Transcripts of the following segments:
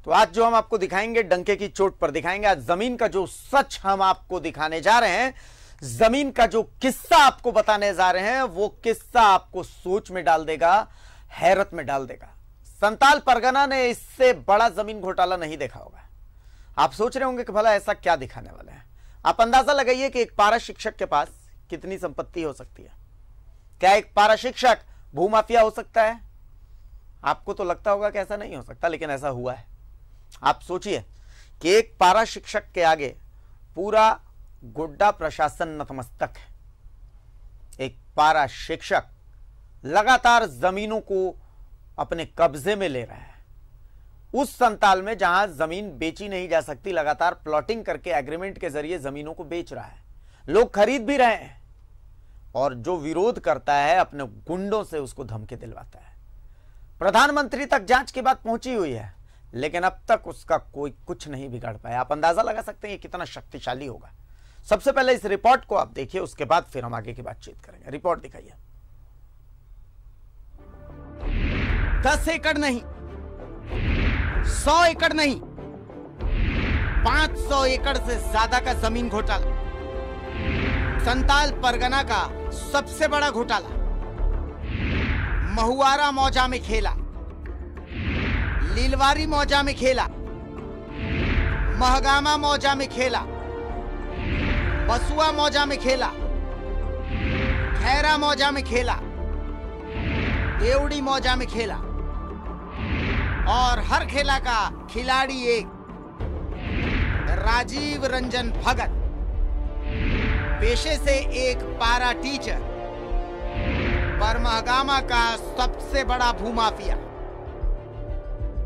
तो आज जो हम आपको दिखाएंगे डंके की चोट पर दिखाएंगे। आज जमीन का जो सच हम आपको दिखाने जा रहे हैं, जमीन का जो किस्सा आपको बताने जा रहे हैं, वो किस्सा आपको सोच में डाल देगा, हैरत में डाल देगा। संताल परगना ने इससे बड़ा जमीन घोटाला नहीं देखा होगा। आप सोच रहे होंगे कि भला ऐसा क्या दिखाने वाले हैं। आप अंदाजा लगाइए कि एक पारा शिक्षक के पास कितनी संपत्ति हो सकती है। क्या एक पारा शिक्षक भूमाफिया हो सकता है? आपको तो लगता होगा कि ऐसा नहीं हो सकता, लेकिन ऐसा हुआ है। आप सोचिए कि एक पारा शिक्षक के आगे पूरा गोड्डा प्रशासन नतमस्तक है। एक पारा शिक्षक लगातार जमीनों को अपने कब्जे में ले रहा है। उस संताल में जहां जमीन बेची नहीं जा सकती, लगातार प्लॉटिंग करके एग्रीमेंट के जरिए जमीनों को बेच रहा है। लोग खरीद भी रहे हैं और जो विरोध करता है अपने गुंडों से उसको धमकी दिलवाता है। प्रधानमंत्री तक जांच की बात पहुंची हुई है, लेकिन अब तक उसका कोई कुछ नहीं बिगाड़ पाया। आप अंदाजा लगा सकते हैं ये कितना शक्तिशाली होगा। सबसे पहले इस रिपोर्ट को आप देखिए, उसके बाद फिर हम आगे की बातचीत करेंगे। रिपोर्ट दिखाइए। 10 एकड़ नहीं, 100 एकड़ नहीं, 500 एकड़ से ज्यादा का जमीन घोटाला। संताल परगना का सबसे बड़ा घोटाला महुआरा मौजा में खेला, लीलवारी मौजा में खेला, महगामा मौजा में खेला, बसुआ मौजा में खेला, खैरा मौजा में खेला, देवड़ी मौजा में खेला। और हर खेला का खिलाड़ी एक राजीव रंजन भगत, पेशे से एक पारा टीचर, पर महगामा का सबसे बड़ा भूमाफिया।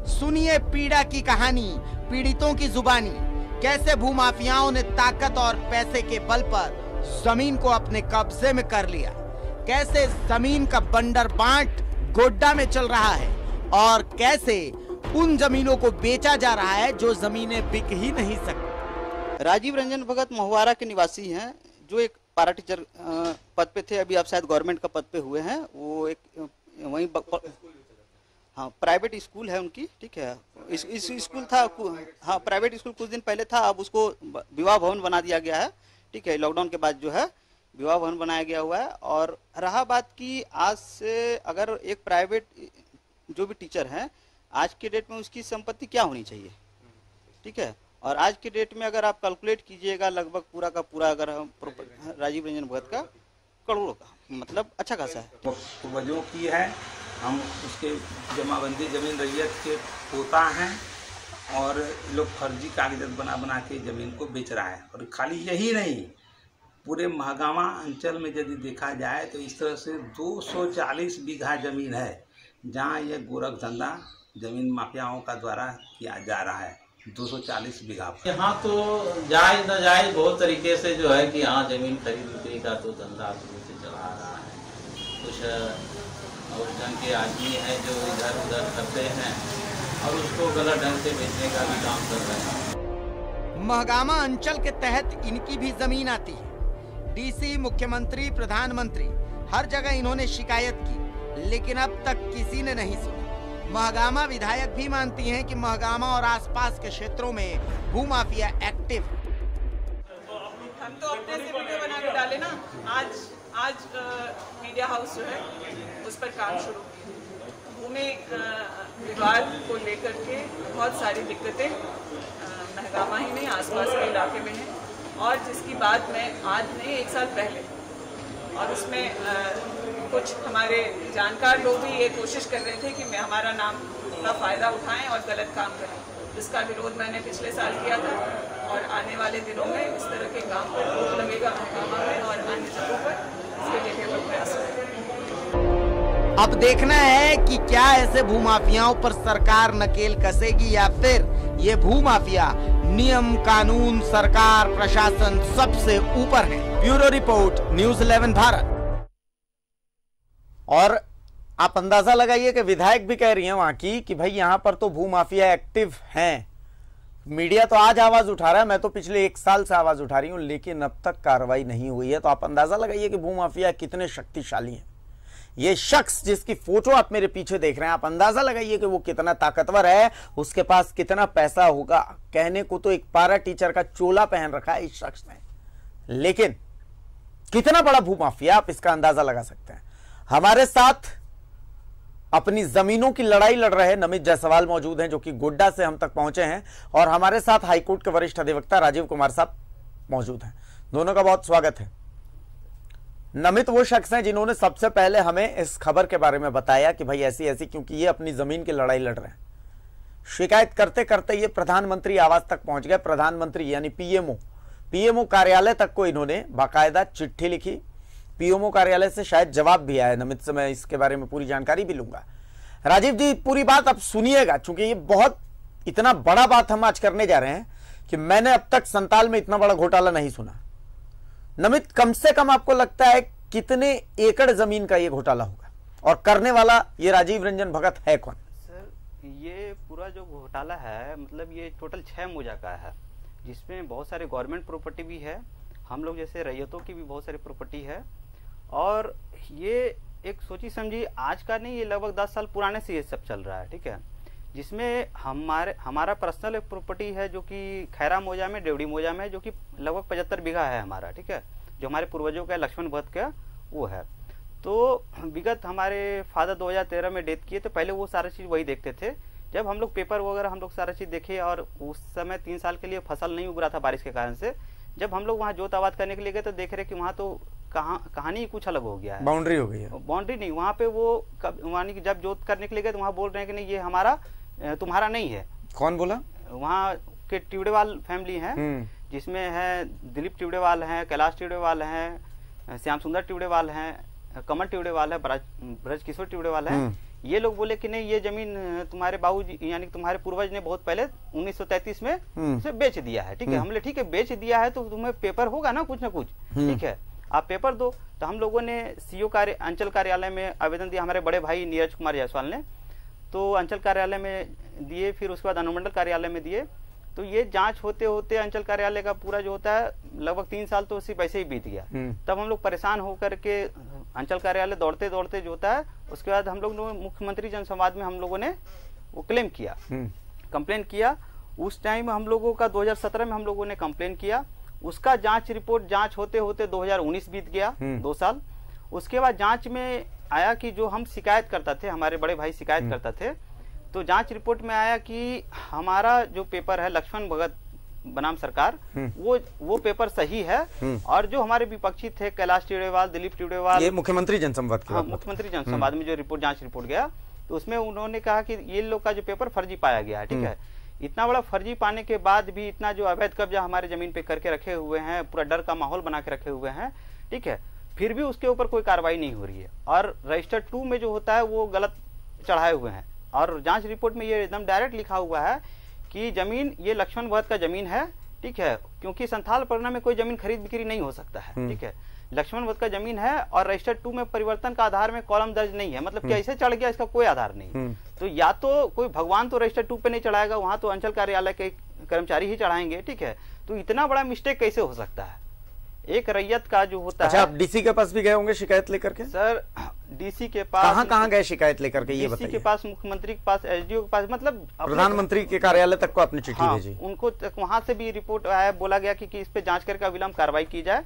सुनिए पीड़ा की कहानी, पीड़ितों की जुबानी, कैसे भूमाफियाओं ने ताकत और पैसे के बल पर जमीन को अपने कब्जे में कर लिया, कैसे जमीन का बंडर बांट गोड्डा में चल रहा है और कैसे उन जमीनों को बेचा जा रहा है जो जमीनें बिक ही नहीं सकती। राजीव रंजन भगत महुआरा के निवासी हैं, जो एक पारा टीचर पद पे थे। अभी आप शायद गवर्नमेंट का पद पे हुए हैं। वो एक वहीं हाँ प्राइवेट स्कूल है उनकी, ठीक है। इस स्कूल था, हाँ प्राइवेट स्कूल कुछ दिन पहले था, अब उसको विवाह भवन बना दिया गया है, ठीक है। लॉकडाउन के बाद जो है विवाह भवन बनाया गया हुआ है। और रहा बात की आज से अगर एक प्राइवेट जो भी टीचर है, आज के डेट में उसकी संपत्ति क्या होनी चाहिए, ठीक है। और आज के डेट में अगर आप कैलकुलेट कीजिएगा, लगभग पूरा का पूरा अगर हम राजीव रंजन भगत का करोड़ों का, मतलब अच्छा खासा है। पूर्वजों की है, हम उसके जमाबंदी जमीन रैयत के पोता हैं और लोग फर्जी कागजात बना बना के ज़मीन को बेच रहा है। और खाली यही नहीं, पूरे महगामा अंचल में यदि देखा जाए तो इस तरह से 240 बीघा ज़मीन है जहाँ ये गोरख धंधा ज़मीन माफियाओं का द्वारा किया जा रहा है। 240 बीघा। यहाँ तो जायज न जायज बहुत तरीके से जो है कि यहाँ ज़मीन खरीद बिक्री का तो धंधा शुरू से चला आ रहा है। कुछ और ढंग के आदमी हैं जो इधर उधर करते हैं और उसको गलत ढंग से बेचने का भी काम कर रहे हैं। महगामा अंचल के तहत इनकी भी जमीन आती है। डीसी, मुख्यमंत्री, प्रधानमंत्री, हर जगह इन्होंने शिकायत की, लेकिन अब तक किसी ने नहीं सुनी। महगामा विधायक भी मानती हैं कि महगामा और आसपास के क्षेत्रों में भूमाफिया एक्टिव। हम तो अपने से वीडियो बना के डाले ना। आज मीडिया हाउस जो है उस पर काम शुरू किया। भूमि विवाद को लेकर के बहुत सारी दिक्कतें महगामा ही नहीं आसपास के इलाके में हैं, और जिसकी बात मैं आज नहीं 1 साल पहले, और उसमें कुछ हमारे जानकार लोग भी ये कोशिश कर रहे थे कि हमारा नाम का फ़ायदा उठाएं और गलत काम करें, जिसका विरोध मैंने पिछले साल किया था। और आने वाले दिनों में इस तरह के काम पर रोक लगेगा महगामा में और अन्य जगहों पर, इसके लिए केवल प्रयास करें। अब देखना है कि क्या ऐसे भूमाफियाओं पर सरकार नकेल कसेगी या फिर ये भूमाफिया नियम, कानून, सरकार, प्रशासन सबसे ऊपर है। Bureau report, news 11 Bharat. और आप अंदाजा लगाइए कि विधायक भी कह रही हैं वहां की कि भाई यहां पर तो भूमाफिया एक्टिव हैं। मीडिया तो आज आवाज उठा रहा है, मैं तो पिछले 1 साल से आवाज उठा रही हूं, लेकिन अब तक कार्रवाई नहीं हुई है। तो आप अंदाजा लगाइए कि भूमाफिया कितने शक्तिशाली हैं। ये शख्स जिसकी फोटो आप मेरे पीछे देख रहे हैं, आप अंदाजा लगाइए कि वो कितना ताकतवर है, उसके पास कितना पैसा होगा। कहने को तो एक पारा टीचर का चोला पहन रखा है इस शख्स ने, लेकिन कितना बड़ा भूमाफिया, आप इसका अंदाजा लगा सकते हैं। हमारे साथ अपनी जमीनों की लड़ाई लड़ रहे नमित जायसवाल मौजूद हैं, जो कि गोड्डा से हम तक पहुंचे हैं, और हमारे साथ हाईकोर्ट के वरिष्ठ अधिवक्ता राजीव कुमार साहब मौजूद हैं। दोनों का बहुत स्वागत है। नमित वो शख्स हैं जिन्होंने सबसे पहले हमें इस खबर के बारे में बताया कि भाई ऐसी ऐसी, क्योंकि ये अपनी जमीन की लड़ाई लड़ रहे हैं। शिकायत करते करते ये प्रधानमंत्री आवास तक पहुंच गए। प्रधानमंत्री यानी पीएमओ कार्यालय तक को इन्होंने बाकायदा चिट्ठी लिखी। पीएमओ कार्यालय से शायद जवाब भी आया। नमित से मैं इसके बारे में पूरी जानकारी भी लूंगा। राजीव जी, पूरी बात अब सुनिएगा, चूंकि ये बहुत इतना बड़ा बात हम आज करने जा रहे हैं कि मैंने अब तक संताल में इतना बड़ा घोटाला नहीं सुना। नमित, कम से कम आपको लगता है कितने एकड़ जमीन का ये घोटाला होगा, और करने वाला ये राजीव रंजन भगत है कौन? सर, ये पूरा जो घोटाला है, मतलब ये टोटल 6 मुजा का है, जिसमें बहुत सारे गवर्नमेंट प्रॉपर्टी भी है, हम लोग जैसे रैयतों की भी बहुत सारी प्रॉपर्टी है। और ये एक सोची समझी आज का नहीं, ये लगभग 10 साल पुराने से ये सब चल रहा है, ठीक है। जिसमें हमारा पर्सनल एक प्रॉपर्टी है जो कि खैरा मौजा में, डेवड़ी मौजा में, जो कि लगभग 75 बीघा है हमारा, ठीक है, जो हमारे पूर्वजों का लक्ष्मण भगत का वो है। तो विगत हमारे फादर 2013 में डेथ किए, तो पहले वो सारा चीज़ वही देखते थे। जब हम लोग पेपर वगैरह हम लोग सारा चीज़ देखे, और उस समय 3 साल के लिए फसल नहीं उग रहा था बारिश के कारण से, जब हम लोग वहाँ जोत आबाद करने के लिए गए तो देख रहे कि वहाँ तो कहानी कुछ अलग हो गया है। बाउंड्री हो गई है। बाउंड्री नहीं, वहाँ पे वो जब जोत करने के लिए गए तो वहाँ बोल रहे हैं कि नहीं, ये हमारा तुम्हारा नहीं है। कौन बोला? वहाँ के टिवड़ेवाल फैमिली है, जिसमें है दिलीप टिवड़ेवाल है, कैलाश टिवड़ेवाल है, श्याम सुंदर टिवड़ेवाल है, कमल टिवड़ेवाल है, ब्रज किशोर टिवड़ेवाल है। ये लोग बोले कि नहीं, ये जमीन तुम्हारे बाबूजी यानी तुम्हारे पूर्वज ने बहुत पहले 1933 में उसे बेच दिया है, ठीक है। हमने ठीक है बेच दिया है तो तुम्हें पेपर होगा ना कुछ, ठीक है, आप पेपर दो। तो हम लोगों ने सीओ अंचल कार्यालय में आवेदन दिया, हमारे बड़े भाई नीरज कुमार जायसवाल ने, तो अंचल कार्यालय में दिए, फिर उसके बाद अनुमंडल कार्यालय में दिए। तो ये जांच होते होते अंचल कार्यालय का पूरा जो होता है लगभग 3 साल तो सिर्फ ऐसे ही बीत गया। तब हम लोग परेशान होकर के अंचल कार्यालय दौड़ते दौड़ते जो होता है, उसके बाद हम लोग मुख्यमंत्री जनसंवाद में हम लोगों ने वो क्लेम किया, कंप्लेन किया। उस टाइम हम लोगों का 2017 में हम लोगों ने कंप्लेन किया। उसका जांच रिपोर्ट जांच होते होते 2019 बीत गया, 2 साल। उसके बाद जांच में आया कि जो हम शिकायत करता थे, हमारे बड़े भाई शिकायत करता थे, तो जांच रिपोर्ट में आया कि हमारा जो पेपर है लक्ष्मण भगत बनाम सरकार, वो पेपर सही है। और जो हमारे विपक्षी थे कैलाश टिवड़ेवाल, दिलीप टिवड़ेवाल, ये मुख्यमंत्री जनसंवाद हाँ, मुख्यमंत्री जनसंवाद में जो रिपोर्ट जांच रिपोर्ट गया, तो उसमें उन्होंने कहा कि ये लोग का जो पेपर फर्जी पाया गया है, ठीक है। इतना बड़ा फर्जी पाने के बाद भी इतना जो अवैध कब्जा हमारे जमीन पे करके रखे हुए हैं, पूरा डर का माहौल बना के रखे हुए हैं, ठीक है, फिर भी उसके ऊपर कोई कार्रवाई नहीं हो रही है। और रजिस्टर 2 में जो होता है वो गलत चढ़ाए हुए हैं, और जांच रिपोर्ट में ये एकदम डायरेक्ट लिखा हुआ है कि जमीन ये लक्ष्मण भगत का जमीन है, ठीक है, क्योंकि संथाल परगना में कोई जमीन खरीद बिक्री नहीं हो सकता है, ठीक है। लक्ष्मण भगत का जमीन है, और रजिस्टर 2 में परिवर्तन का आधार में कॉलम दर्ज नहीं है, मतलब कि ऐसे चढ़ गया, इसका कोई आधार नहीं। तो या तो कोई भगवान तो रजिस्टर 2 पे नहीं चढ़ाएगा, वहां तो अंचल कार्यालय के कर्मचारी ही चढ़ाएंगे, ठीक है। तो इतना बड़ा मिस्टेक कैसे हो सकता है एक रैयत का जो होता है। आप डीसी के पास भी गए होंगे शिकायत लेकर के? सर, डीसी के पास कहाँ गए शिकायत लेकर के, ये बताइए। डीसी के पास, मुख्यमंत्री के पास, एसडीओ के पास, मतलब प्रधानमंत्री के कार्यालय तक को आपने चिट्ठी भेजी? उनको वहां से भी रिपोर्ट आया, बोला गया कि इस पे जांच करके अविलंब कार्रवाई की जाए।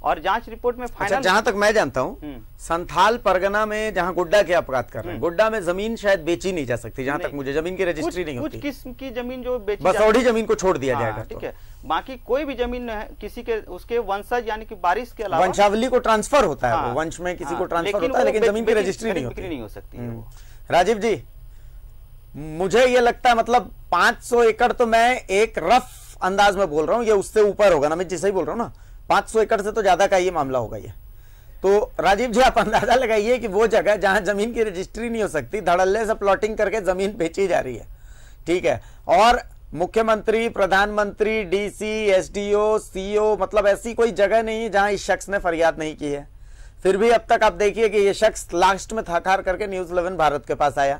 और जांच रिपोर्ट में फाइनल, जहां तक मैं जानता हूं, संथाल परगना में जहां गोड्डा की आप बात कर रहे हैं, गोड्डा में जमीन शायद बेची नहीं जा सकती, जहां तक मुझे जमीन की रजिस्ट्री नहीं होती। कुछ किस्म की जमीन जो बेची, बस औड़ी जमीन को छोड़ दिया जाएगा, ठीक है। बाकी कोई भी जमीन किसी के उसके वंशज यानी कि वारिस के अलावा वंशावली को ट्रांसफर होता है, वो वंश में किसी को ट्रांसफर होता है, लेकिन जमीन की रजिस्ट्री नहीं हो सकती। राजीव जी, मुझे ये लगता है, मतलब 500 एकड़ तो मैं एक रफ अंदाज में बोल रहा हूँ, ये उससे ऊपर होगा ना, मैं जिसे ही बोल रहा हूँ ना, 500 एकड़ से तो ज्यादा का ये मामला होगा ये। तो राजीव जी, आप अंदाजा लगाइए कि वो जगह जहां जमीन की रजिस्ट्री नहीं हो सकती, धड़ल्ले से प्लॉटिंग करके जमीन बेची जा रही है, ठीक है। और मुख्यमंत्री, प्रधानमंत्री, डीसी, एसडीओ, सीओ, मतलब ऐसी कोई जगह नहीं है जहां इस शख्स ने फरियाद नहीं की है। फिर भी अब तक आप देखिए कि ये शख्स लास्ट में थक हार करके न्यूज 11 भारत के पास आया,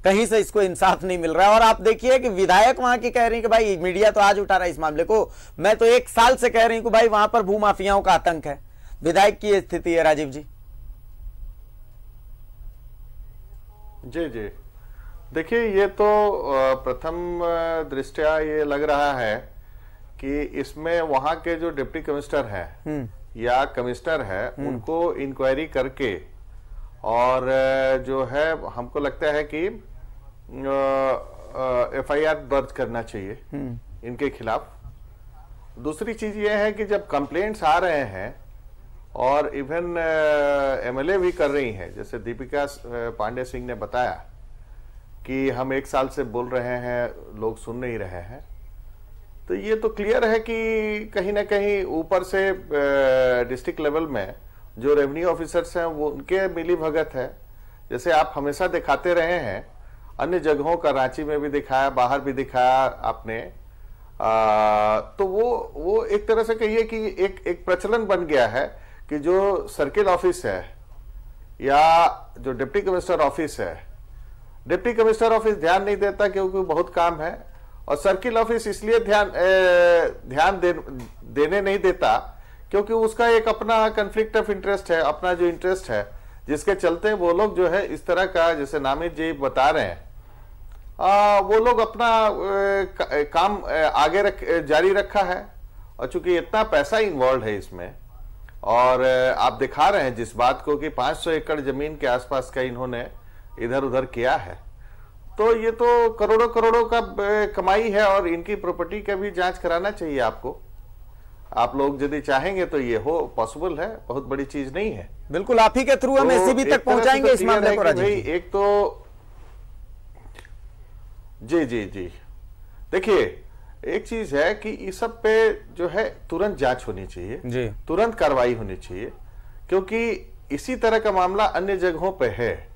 कहीं से इसको इंसाफ नहीं मिल रहा है। और आप देखिए कि विधायक वहां की कह रही कि भाई मीडिया तो आज उठा रहा है इस मामले को, मैं तो 1 साल से कह रही हूं कि भाई वहां पर भूमाफियाओं का आतंक है। विधायक की स्थिति है राजीव जी। जी जी, देखिए ये तो प्रथम दृष्टया ये लग रहा है कि इसमें वहां के जो डिप्टी कमिश्नर है या कमिश्नर है उनको इंक्वायरी करके और जो है हमको लगता है कि FIR दर्ज करना चाहिए इनके खिलाफ। दूसरी चीज ये है कि जब कंप्लेंट्स आ रहे हैं और इवन MLA भी कर रही हैं, जैसे दीपिका पांडे सिंह ने बताया कि हम 1 साल से बोल रहे हैं, लोग सुन नहीं रहे हैं, तो ये तो क्लियर है कि कहीं ना कहीं ऊपर से डिस्ट्रिक्ट लेवल में जो रेवेन्यू ऑफिसर्स हैं वो उनके मिली भगत है। जैसे आप हमेशा दिखाते रहे हैं, अन्य जगहों का रांची में भी दिखाया, बाहर भी दिखाया आपने, तो वो एक तरह से कहिए कि एक प्रचलन बन गया है कि जो सर्किल ऑफिस है या जो डिप्टी कमिश्नर ऑफिस है, डिप्टी कमिश्नर ऑफिस ध्यान नहीं देता क्योंकि बहुत काम है, और सर्किल ऑफिस इसलिए ध्यान देने नहीं देता क्योंकि उसका एक अपना कन्फ्लिक्ट ऑफ इंटरेस्ट है, अपना जो इंटरेस्ट है, जिसके चलते वो लोग जो है इस तरह का, जैसे नामित जी बता रहे हैं, वो लोग अपना काम आगे जारी रखा है। और चूंकि इतना पैसा इन्वॉल्व है इसमें, और आप दिखा रहे हैं जिस बात को कि 500 एकड़ जमीन के आसपास का इन्होंने इधर उधर किया है, तो ये तो करोड़ों करोड़ों का कमाई है और इनकी प्रॉपर्टी का भी जांच कराना चाहिए आपको। आप लोग यदि चाहेंगे तो ये हो पॉसिबल है, बहुत बड़ी चीज नहीं है। बिल्कुल, आप ही के थ्रू हम एसीबी तक पहुंचाएंगे इस मामले को। भाई एक तो जी जी जी, देखिए एक चीज है कि इस सब पे जो है तुरंत जांच होनी चाहिए जी, तुरंत कार्रवाई होनी चाहिए, क्योंकि इसी तरह का मामला अन्य जगहों पे है।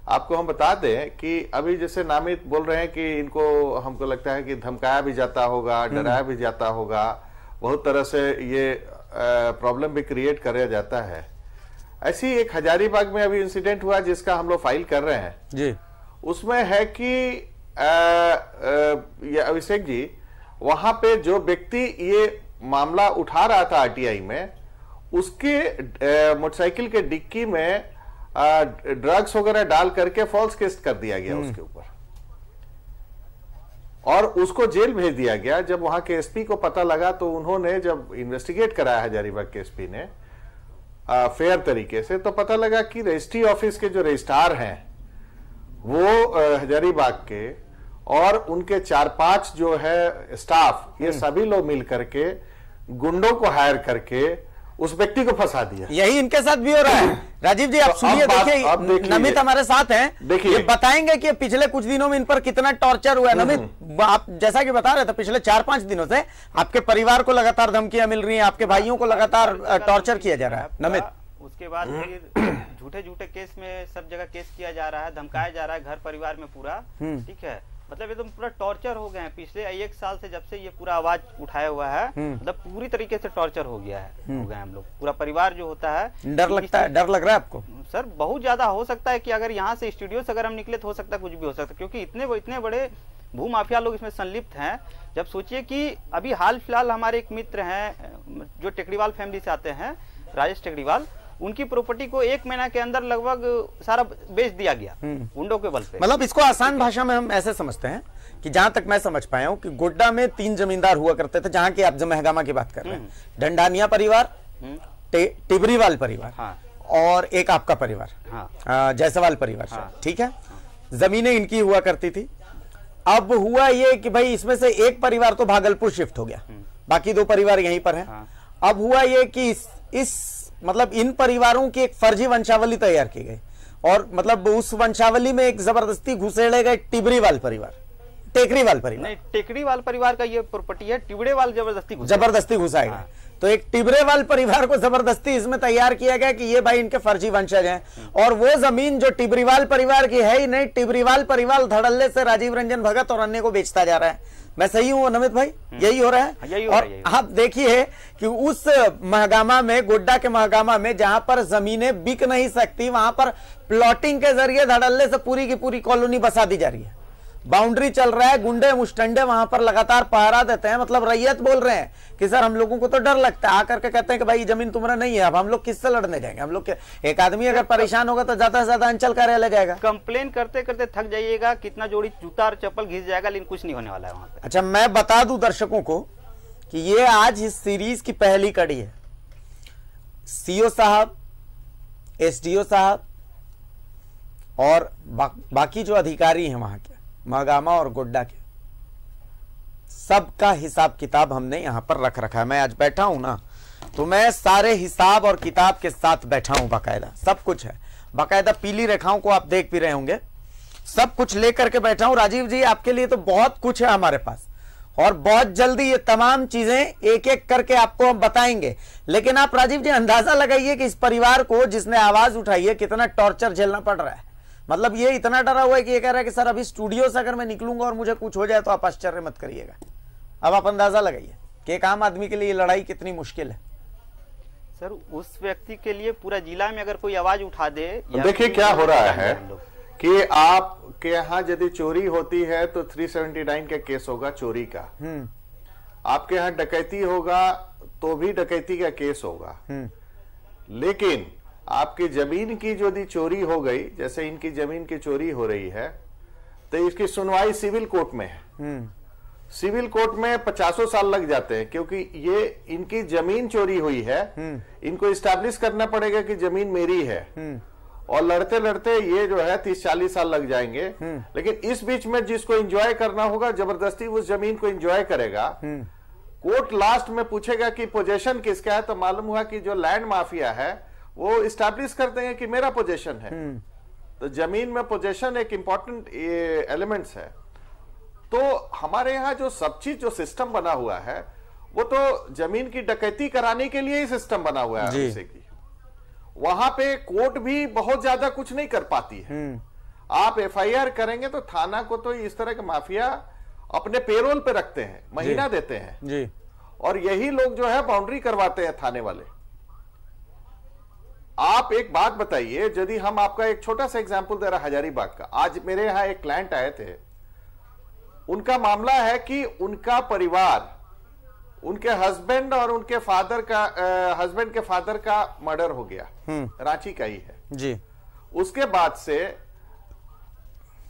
आपको हम बता दें कि अभी जैसे नामित बोल रहे हैं कि इनको हमको लगता है कि धमकाया भी जाता होगा, डराया भी जाता होगा, बहुत तरह से ये प्रॉब्लम भी क्रिएट कराया जाता है। ऐसी एक हजारीबाग में अभी इंसिडेंट हुआ जिसका हम लोग फाइल कर रहे हैं जी। उसमें है कि ये अभिषेक जी, वहां पे जो व्यक्ति ये मामला उठा रहा था RTI में, उसके मोटरसाइकिल के डिक्की में ड्रग्स वगैरह डाल करके फॉल्स केस कर दिया गया उसके ऊपर, और उसको जेल भेज दिया गया। जब वहां के SP को पता लगा तो उन्होंने जब इन्वेस्टिगेट कराया हजारीबाग के SP ने फेयर तरीके से, तो पता लगा कि रजिस्ट्री ऑफिस के जो रजिस्ट्रार हैं वो हजारीबाग के और उनके 4-5 जो है स्टाफ, ये सभी लोग मिल करके गुंडों को हायर करके उस व्यक्ति को फंसा दिया। यही इनके साथ भी हो रहा है। राजीव जी, आप सुनिए, देखिए नमित हमारे साथ हैं, देखिए बताएंगे कि पिछले कुछ दिनों में इन पर कितना टॉर्चर हुआ है। नमित, आप जैसा कि बता रहे थे, पिछले 4-5 दिनों से आपके परिवार को लगातार धमकियां मिल रही हैं, आपके भाइयों को लगातार टॉर्चर किया जा रहा है। नमित, उसके बाद फिर झूठे झूठे केस में सब जगह केस किया जा रहा है, धमकाया जा रहा है घर परिवार में पूरा, ठीक है। मतलब एकदम पूरा टॉर्चर हो गए हैं पिछले 1 साल से, जब से ये पूरा आवाज उठाया हुआ है, मतलब पूरी तरीके से टॉर्चर हो गया है, हो गए हम लोग, पूरा परिवार जो होता है। डर लगता है, डर लग रहा है आपको? सर बहुत ज्यादा हो सकता है कि अगर यहाँ से स्टूडियो से अगर हम निकले तो हो सकता है कुछ भी हो सकता है, क्योंकि इतने बड़े भू माफिया लोग इसमें संलिप्त हैं। जब सोचिए कि अभी हाल फिलहाल हमारे एक मित्र हैं जो टेकड़ीवाल फैमिली से आते हैं, राजेश टेकड़ीवाल, उनकी प्रॉपर्टी को 1 महीना के अंदर लगभग सारा बेच दिया गया गुंडों के बल पे। मतलब इसको आसान भाषा में हम ऐसे समझते हैं कि जहां तक मैं समझ पाया हूं कि गोड्डा में 3 जमींदार हुआ करते थे, जहां की आप महगामा की बात कर रहे हैं, डंडानिया परिवार, टिबरीवाल परिवार, और एक आपका परिवार, जायसवाल परिवार, ठीक है। जमीनें इनकी हुआ करती थी। अब हुआ ये कि भाई इसमें से एक परिवार तो भागलपुर शिफ्ट हो गया, बाकी 2 परिवार यहीं पर हैं। अब हुआ ये कि इस मतलब इन परिवारों की एक फर्जी वंशावली तैयार की गई, और मतलब उस वंशावली में एक जबरदस्ती घुसेड़े गए टिबरीवाल परिवार, टेकरीवाल परिवार। नहीं, टेकरीवाल परिवार का ये प्रॉपर्टी है, टिबरेवाल जबरदस्ती घुसाए गए। तो एक टिबरेवाल परिवार को जबरदस्ती इसमें तैयार किया गया कि ये भाई इनके फर्जी वंशज हैं, और वो जमीन जो टिबरीवाल परिवार की है ही नहीं, टिबरीवाल परिवार धड़ल्ले से राजीव रंजन भगत और अन्य को बेचता जा रहा है। मैं सही हूं नमित भाई? यही हो रहा है। और आप देखिए कि उस महगामा में, गोड्डा के महगामा में, जहां पर जमीनें बिक नहीं सकती, वहां पर प्लॉटिंग के जरिए धड़ल्ले से पूरी की पूरी कॉलोनी बसा दी जा रही है। बाउंड्री चल रहा है, गुंडे मुस्टंडे वहां पर लगातार पहरा देते हैं। मतलब रैयत बोल रहे हैं कि सर हम लोगों को तो डर लगता है, आकर के कहते हैं कि भाई जमीन तुम्हारा नहीं है, अब हम लोग किससे लड़ने जाएंगे? हम लोग एक आदमी अगर परेशान होगा तो ज्यादा से ज्यादा अंचल कार्यालय जाएगा। कंप्लेन करते करते थक जाइएगा, कितना जोड़ी जूता और चप्पल घिस जाएगा, लेकिन कुछ नहीं होने वाला है वहां पे। अच्छा, मैं बता दूं दर्शकों को कि ये आज इस सीरीज की पहली कड़ी है। सीओ साहब, एसडीओ साहब और बाकी जो अधिकारी हैं वहां के, महागामा और गोड्डा के, सबका हिसाब किताब हमने यहां पर रख रखा है। मैं आज बैठा हूं ना, तो मैं सारे हिसाब और किताब के साथ बैठा हूं, बाकायदा सब कुछ है, बाकायदा पीली रेखाओं को आप देख भी रहे होंगे, सब कुछ लेकर के बैठा हूं। राजीव जी, आपके लिए तो बहुत कुछ है हमारे पास, और बहुत जल्दी ये तमाम चीजें एक एक करके आपको हम बताएंगे। लेकिन आप राजीव जी अंदाजा लगाइए कि इस परिवार को जिसने आवाज उठाई है कितना टॉर्चर झेलना पड़ रहा है। मतलब ये इतना डरा हुआ है कि ये कह रहा है कि सर अभी स्टूडियो से अगर मैं निकलूंगा और मुझे कुछ हो जाए तो आप आश्चर्य मत करिएगा। अब आप अंदाजा लगाइए कि एक आम आदमी के लिए ये लड़ाई कितनी मुश्किल है। सर उस व्यक्ति के लिए पूरा जिला में अगर कोई आवाज उठा दे, देखिए क्या हो रहा है कि आपके यहाँ यदि चोरी होती है तो 379 का केस होगा चोरी का, आपके यहाँ डकैती होगा तो भी डकैती का केस होगा। लेकिन आपकी जमीन की यदि चोरी हो गई, जैसे इनकी जमीन की चोरी हो रही है, तो इसकी सुनवाई सिविल कोर्ट में है। सिविल कोर्ट में 50 साल लग जाते हैं, क्योंकि ये इनकी जमीन चोरी हुई है, इनको इस्टेब्लिश करना पड़ेगा कि जमीन मेरी है, और लड़ते लड़ते ये जो है 30-40 साल लग जाएंगे। लेकिन इस बीच में जिसको एंजॉय करना होगा, जबरदस्ती उस जमीन को एंजॉय करेगा। कोर्ट लास्ट में पूछेगा कि पोजेशन किसका है, तो मालूम हुआ कि जो लैंड माफिया है वो इस्टेब्लिश कर देंगे कि मेरा पोजेशन है। तो जमीन में पोजेशन एक इंपॉर्टेंट एलिमेंट्स है। तो हमारे यहाँ जो सब चीज जो सिस्टम बना हुआ है, वो तो जमीन की डकैती कराने के लिए ही सिस्टम बना हुआ है। जैसे कि वहां पे कोर्ट भी बहुत ज्यादा कुछ नहीं कर पाती है। आप एफआईआर करेंगे तो थाना को तो इस तरह के माफिया अपने पेरोल पे रखते हैं, महीना देते हैं जी। और यही लोग जो है बाउंड्री करवाते हैं थाने वाले। आप एक बात बताइए, यदि हम आपका एक छोटा सा एग्जांपल दे रहा हजारीबाग का। आज मेरे यहां एक क्लाइंट आए थे, उनका मामला है कि उनका परिवार, उनके हस्बैंड और उनके फादर का हस्बैंड के फादर का मर्डर हो गया, रांची का ही है जी। उसके बाद से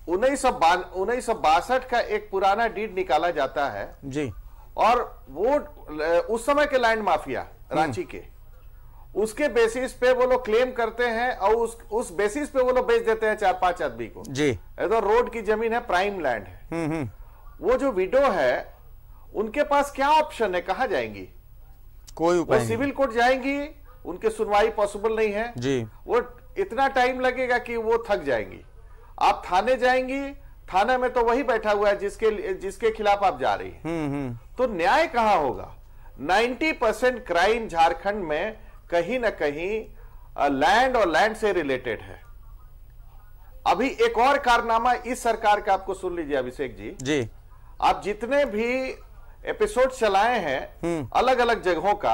1962 का एक पुराना डीड निकाला जाता है जी, और वो उस समय के लैंड माफिया रांची के, उसके बेसिस पे वो लोग क्लेम करते हैं और उस बेसिस पे वो लोग बेच देते हैं 4-5 आदमी को जी। तो रोड की जमीन है, प्राइम लैंड है। वो जो विडो है, उनके पास क्या ऑप्शन है, कहां जाएंगी? कोई उपाय नहीं। सिविल कोर्ट जाएंगी, उनके सुनवाई पॉसिबल नहीं है जी। वो इतना टाइम लगेगा कि वो थक जाएंगी। आप थाने जाएंगी, थाना में तो वही बैठा हुआ है जिसके खिलाफ आप जा रही हैं। तो न्याय कहां होगा? 90% क्राइम झारखंड में कहीं ना कहीं लैंड और लैंड से रिलेटेड है। अभी एक और कारनामा इस सरकार का आपको सुन लीजिए अभिषेक जी। आप जितने भी एपिसोड चलाए हैं अलग अलग जगहों का,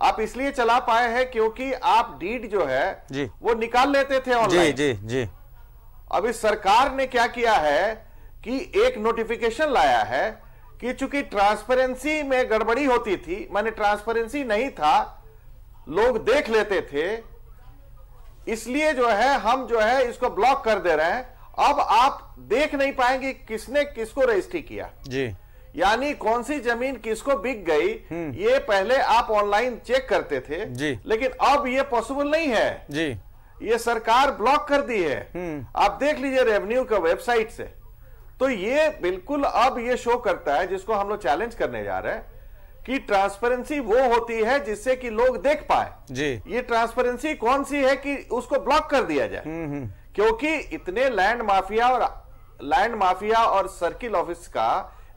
आप इसलिए चला पाए हैं क्योंकि आप डीड जो है जी, वो निकाल लेते थे ऑनलाइन जी। अब इस सरकार ने क्या किया है कि एक नोटिफिकेशन लाया है कि चूंकि ट्रांसपेरेंसी में गड़बड़ी होती थी, माने ट्रांसपेरेंसी नहीं था, लोग देख लेते थे, इसलिए जो है हम जो है इसको ब्लॉक कर दे रहे हैं। अब आप देख नहीं पाएंगे किसने किसको रजिस्ट्री किया जी, यानी कौन सी जमीन किसको बिक गई, ये पहले आप ऑनलाइन चेक करते थे जी। लेकिन अब ये पॉसिबल नहीं है जी, ये सरकार ब्लॉक कर दी है। आप देख लीजिए रेवेन्यू का वेबसाइट से। तो ये बिल्कुल अब ये शो करता है, जिसको हम लोग चैलेंज करने जा रहे हैं, कि ट्रांसपेरेंसी वो होती है जिससे कि लोग देख पाए जी। ये ट्रांसपेरेंसी कौन सी है कि उसको ब्लॉक कर दिया जाए, क्योंकि इतने लैंड माफिया और सर्किल ऑफिस का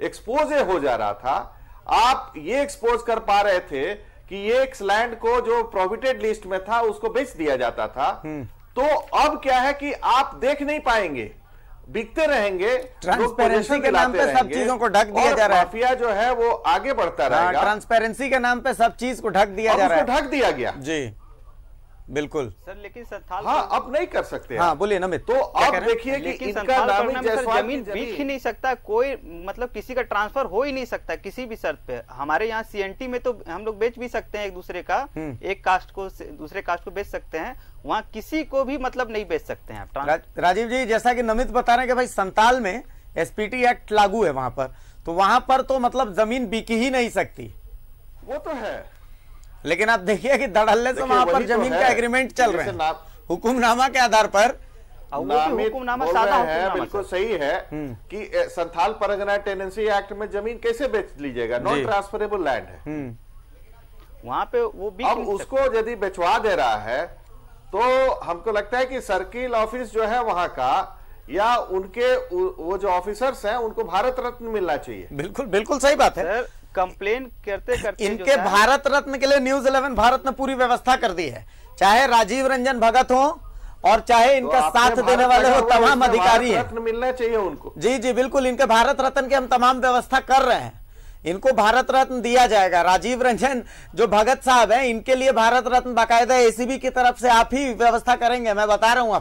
एक्सपोज हो जा रहा था। आप ये एक्सपोज कर पा रहे थे कि ये एक लैंड को जो प्रोहिबिटेड लिस्ट में था उसको बेच दिया जाता था। तो अब क्या है कि आप देख नहीं पाएंगे, बिकते रहेंगे, ट्रांसपेरेंसी के नाम पे सब चीजों को ढक दिया जा रहा है। माफिया जो है वो आगे बढ़ता रहेगा। ट्रांसपेरेंसी के नाम पे सब चीज को ढक दिया जा रहा है, ढक दिया गया जी बिल्कुल सर, लेकिन संथाल हाँ अब नहीं कर सकते। हाँ बोलिए नमित। तो अब देखिए कि लेकिन इनका संथाल नामी करने में सर जायसवाल जमीन की बिक ही नहीं सकता, कोई मतलब किसी का ट्रांसफर हो ही नहीं सकता किसी भी शर्त पे। हमारे यहाँ सीएनटी में तो हम लोग बेच भी सकते हैं एक दूसरे का, एक कास्ट को दूसरे कास्ट को बेच सकते हैं, वहाँ किसी को भी मतलब नहीं बेच सकते हैं आप। राजीव जी, जैसा कि नमित बता रहे हैं कि भाई संताल में एसपीटी एक्ट लागू है वहां पर, तो वहां पर तो मतलब जमीन बिक ही नहीं सकती। वो तो है, लेकिन आप देखिए कि धड़ल्ले से वहां पर जमीन का एग्रीमेंट चल रहे हैं हुकुमनामा के आधार पर। हुकुमनामा सादा है, बिल्कुल सही है कि संथाल परगना टेनेंसी एक्ट में जमीन कैसे बेच लीजिएगा, नॉन ट्रांसफरेबल लैंड है वहां पे। वो भी अब उसको यदि बेचवा दे रहा है तो हमको लगता है कि सर्किल ऑफिस जो है वहां का या उनके वो जो ऑफिसर्स हैं उनको भारत रत्न मिलना चाहिए। बिल्कुल बिल्कुल सही बात है। कंप्लेन करते करते इनके भारत रत्न के लिए न्यूज 11 भारत ने पूरी व्यवस्था कर दी है, चाहे राजीव रंजन भगत हो और चाहे इनका साथ देने वाले हो, तमाम अधिकारी हैं, रत्न मिलना चाहिए उनको। जी जी बिल्कुल, इनके भारत रत्न की हम तमाम व्यवस्था कर रहे हैं, इनको भारत रत्न दिया जाएगा। राजीव रंजन जो भगत साहब हैं, इनके लिए भारत रत्न बाकायदा एसीबी की तरफ से आप ही व्यवस्था करेंगे। मैं बता रहा हूं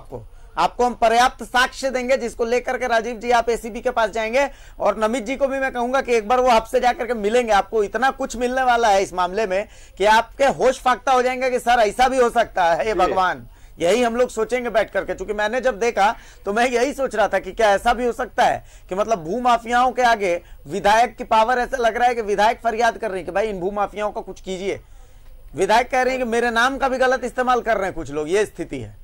आपको हम पर्याप्त साक्ष्य देंगे, जिसको लेकर के राजीव जी आप एसीबी के पास जाएंगे। और नमित जी को भी मैं कहूंगा कि एक बार वो आपसे जाकर के मिलेंगे, आपको इतना कुछ मिलने वाला है इस मामले में कि आपके होश फाख्ता हो जाएंगे कि सर ऐसा भी हो सकता है, ये भगवान। यही हम लोग सोचेंगे बैठ करके, क्योंकि मैंने जब देखा तो मैं यही सोच रहा था कि क्या ऐसा भी हो सकता है कि मतलब भूमाफियाओं के आगे विधायक की पावर, ऐसा लग रहा है कि विधायक फरियाद कर रहे हैं कि भाई इन भूमाफियाओं का कुछ कीजिए। विधायक कह रहे हैं कि मेरे नाम का भी गलत इस्तेमाल कर रहे हैं कुछ लोग, ये स्थिति है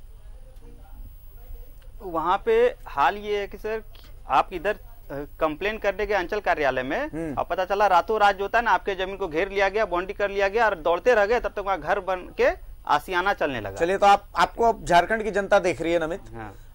वहां पे। हाल ये है कि सर आप इधर कंप्लेन करने के अंचल कार्यालय में अब पता चला रातों रात जो होता है ना, आपके जमीन को घेर लिया गया, बाउंड्री कर लिया गया और दौड़ते रह गए, तब तक वहां घर बन के आसियाना चलने लगा। चलिए, तो आपको अब झारखंड की जनता देख रही है नमित,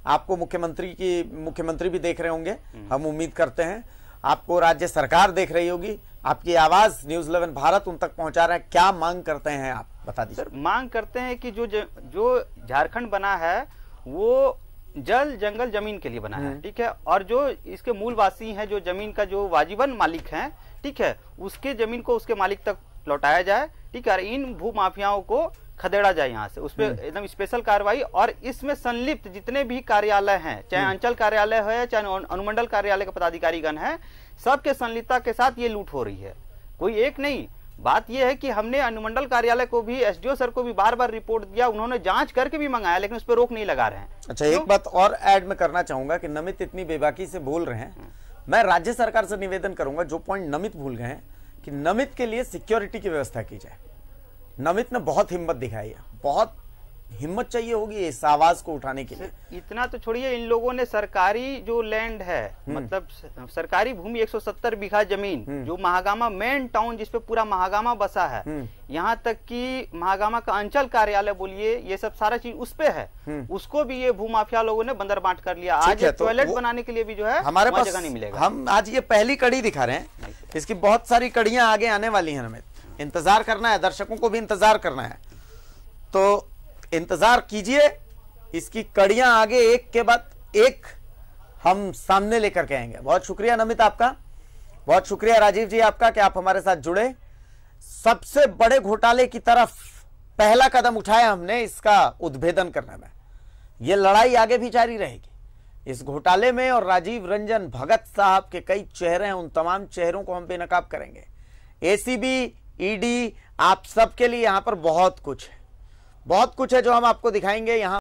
आपको मुख्यमंत्री भी देख रहे होंगे, हम उम्मीद करते हैं आपको राज्य सरकार देख रही होगी, आपकी आवाज न्यूज 11 भारत उन तक पहुंचा रहा है। क्या मांग करते हैं आप बता दीजिए। सर मांग करते हैं कि जो झारखंड बना है वो जल जंगल जमीन के लिए बना है, ठीक है, और जो इसके मूलवासी हैं, जो जमीन का जो वाजिबन मालिक हैं, ठीक है, उसके जमीन को उसके मालिक तक लौटाया जाए, ठीक है, इन भू माफियाओं को खदेड़ा जाए यहाँ से, उस पर एकदम स्पेशल कार्रवाई। और इसमें संलिप्त जितने भी कार्यालय हैं, चाहे अंचल कार्यालय है, चाहे अनुमंडल कार्यालय के पदाधिकारीगण है, सबके संलिप्तता के साथ ये लूट हो रही है, कोई एक नहीं। बात यह है कि हमने अनुमंडल कार्यालय को भी, एसडीओ सर को भी बार बार रिपोर्ट दिया, उन्होंने जांच करके भी मंगाया, लेकिन उस पर रोक नहीं लगा रहे हैं। अच्छा, एक बात और ऐड में करना चाहूंगा कि नमित इतनी बेबाकी से बोल रहे हैं, मैं राज्य सरकार से निवेदन करूंगा, जो पॉइंट नमित भूल गए हैं, कि नमित के लिए सिक्योरिटी की व्यवस्था की जाए। नमित ने बहुत हिम्मत दिखाई है, बहुत हिम्मत चाहिए होगी इस आवाज को उठाने के लिए। इतना तो छोड़िए, इन लोगों ने सरकारी जो लैंड है, मतलब सरकारी भूमि 170 बीघा जमीन, जो महागामा मेन टाउन जिसपे पूरा महागामा बसा है, यहाँ तक कि महागामा का अंचल कार्यालय बोलिए, ये सब सारा चीज उस पे है, उसको भी ये भूमाफिया लोगों ने बंदर बांट कर लिया। आज टॉयलेट बनाने के लिए भी जो है हमारे पास जगह नहीं मिलेगा। हम आज ये पहली कड़ी दिखा रहे हैं, इसकी बहुत सारी कड़ियां आगे आने वाली हैं, हमें इंतजार करना है, दर्शकों को भी इंतजार करना है, तो इंतजार कीजिए, इसकी कड़ियां आगे एक के बाद एक हम सामने लेकर के आएंगे। बहुत शुक्रिया नमित आपका, बहुत शुक्रिया राजीव जी आपका कि आप हमारे साथ जुड़े। सबसे बड़े घोटाले की तरफ पहला कदम उठाया हमने इसका उद्भेदन करने में, यह लड़ाई आगे भी जारी रहेगी इस घोटाले में, और राजीव रंजन भगत साहब के कई चेहरे हैं, उन तमाम चेहरों को हम बेनकाब करेंगे। एसीबी, ईडी, आप सबके लिए यहां पर बहुत कुछ है जो हम आपको दिखाएंगे। यहां